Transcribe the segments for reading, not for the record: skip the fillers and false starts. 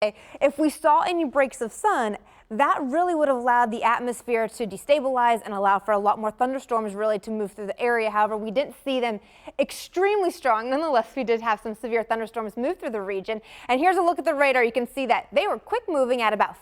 If we saw any breaks of sun, that really would have allowed the atmosphere to destabilize and allow for a lot more thunderstorms really to move through the area. However, we didn't see them extremely strong. Nonetheless, we did have some severe thunderstorms move through the region. And here's a look at the radar. You can see that they were quick moving at about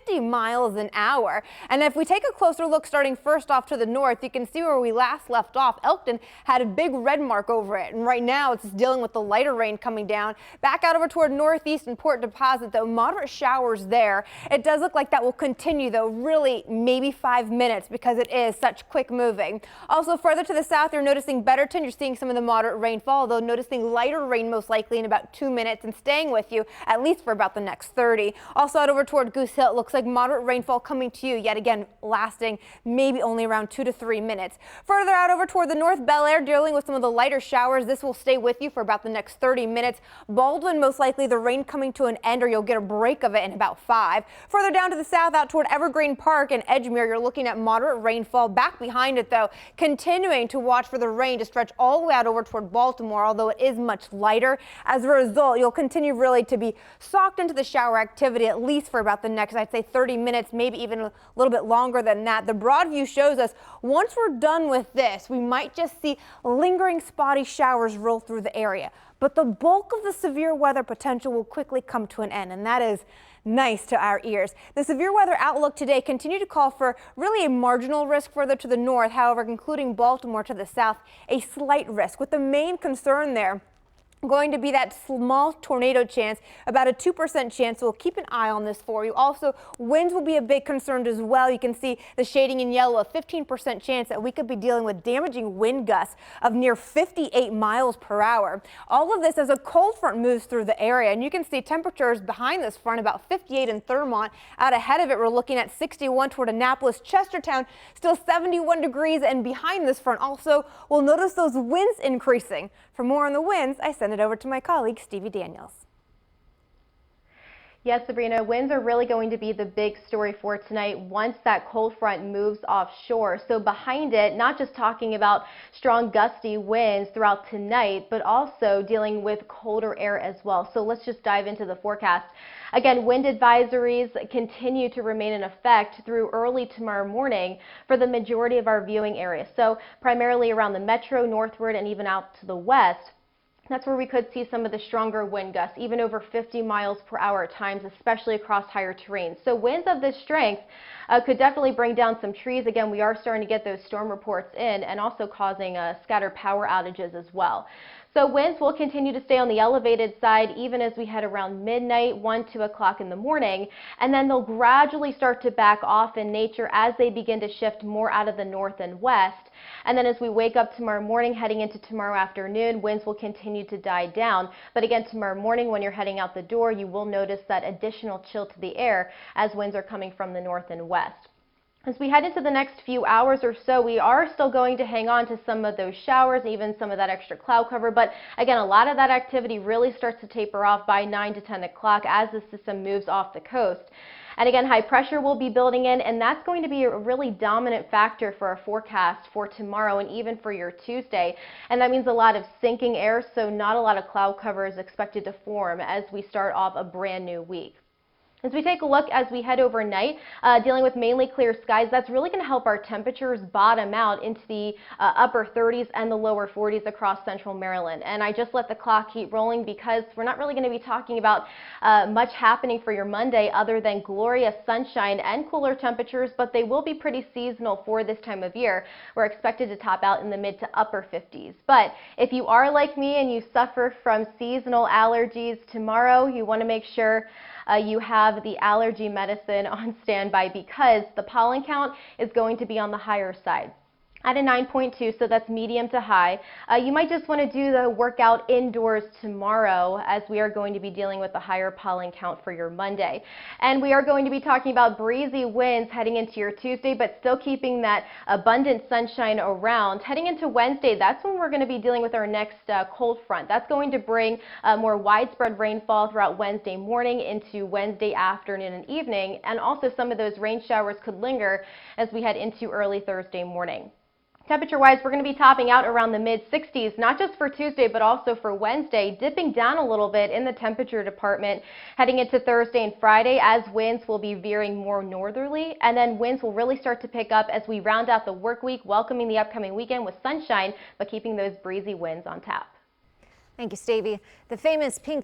50 miles an hour. And if we take a closer look, starting first off to the north, you can see where we last left off. Elkton had a big red mark over it, and right now it's dealing with the lighter rain coming down. Back out over toward northeast and Port Deposit, though, moderate showers there. It does look like that will continue, though, really maybe 5 minutes because it is such quick moving. Also further to the south, you're noticing Betterton. You're seeing some of the moderate rainfall, though noticing lighter rain most likely in about 2 minutes and staying with you at least for about the next 30. Also out over toward Goose Hill, it looks like moderate rainfall coming to you, yet again lasting maybe only around 2 to 3 minutes. Further out over toward the north, Bel Air dealing with some of the lighter showers. This will stay with you for about the next 30 minutes. Baldwin, most likely the rain coming to an end, or you'll get a break of it in about 5. Further down to the south, out toward Evergreen Park and Edgemere, you're looking at moderate rainfall. Back behind it, though, continuing to watch for the rain to stretch all the way out over toward Baltimore, although it is much lighter. As a result, you'll continue really to be socked into the shower activity at least for about the next, I'd say, 30 minutes, maybe even a little bit longer than that. The broad view shows us once we're done with this, we might just see lingering spotty showers roll through the area. But the bulk of the severe weather potential will quickly come to an end, and that is nice to our ears. The severe weather outlook today continued to call for really a marginal risk further to the north. However, including Baltimore to the south, a slight risk, with the main concern there going to be that small tornado chance, about a 2% chance. So we'll keep an eye on this for you. Also, winds will be a big concern as well. You can see the shading in yellow, a 15% chance that we could be dealing with damaging wind gusts of near 58 miles per hour. All of this as a cold front moves through the area, and you can see temperatures behind this front about 58 in Thurmont. Out ahead of it, we're looking at 61 toward Annapolis. Chestertown still 71 degrees, and behind this front also we'll notice those winds increasing. For more on the winds, I send it over to my colleague Stevie Daniels. Yes, Sabrina, winds are really going to be the big story for tonight once that cold front moves offshore. So behind it, not just talking about strong gusty winds throughout tonight, but also dealing with colder air as well. So let's just dive into the forecast. Again, wind advisories continue to remain in effect through early tomorrow morning for the majority of our viewing area. So primarily around the metro, northward, and even out to the west. That's where we could see some of the stronger wind gusts, even over 50 miles per hour at times, especially across higher terrain. So winds of this strength could definitely bring down some trees. Again, we are starting to get those storm reports in, and also causing scattered power outages as well. So winds will continue to stay on the elevated side even as we head around midnight, 1, 2 o'clock in the morning, and then they'll gradually start to back off in nature as they begin to shift more out of the north and west. And then as we wake up tomorrow morning, heading into tomorrow afternoon, winds will continue to die down. But again, tomorrow morning when you're heading out the door, you will notice that additional chill to the air as winds are coming from the north and west. As we head into the next few hours or so, we are still going to hang on to some of those showers, even some of that extra cloud cover. But again, a lot of that activity really starts to taper off by 9 to 10 o'clock as the system moves off the coast. And again, high pressure will be building in, and that's going to be a really dominant factor for our forecast for tomorrow and even for your Tuesday. And that means a lot of sinking air, so not a lot of cloud cover is expected to form as we start off a brand new week. As we take a look as we head overnight, dealing with mainly clear skies, that's really going to help our temperatures bottom out into the upper 30s and the lower 40s across central Maryland. And I just let the clock keep rolling because we're not really going to be talking about much happening for your Monday other than glorious sunshine and cooler temperatures, but they will be pretty seasonal for this time of year. We're expected to top out in the mid to upper 50s. But if you are like me and you suffer from seasonal allergies tomorrow, you want to make sure you have the allergy medicine on standby because the pollen count is going to be on the higher side at a 9.2, so that's medium to high. You might just want to do the workout indoors tomorrow as we are going to be dealing with a higher pollen count for your Monday. And we are going to be talking about breezy winds heading into your Tuesday, but still keeping that abundant sunshine around. Heading into Wednesday, that's when we're going to be dealing with our next cold front. That's going to bring more widespread rainfall throughout Wednesday morning into Wednesday afternoon and evening, and also some of those rain showers could linger as we head into early Thursday morning. Temperature-wise, we're going to be topping out around the mid-60s, not just for Tuesday, but also for Wednesday, dipping down a little bit in the temperature department heading into Thursday and Friday as winds will be veering more northerly, and then winds will really start to pick up as we round out the work week, welcoming the upcoming weekend with sunshine, but keeping those breezy winds on tap. Thank you, Stevie. The famous pink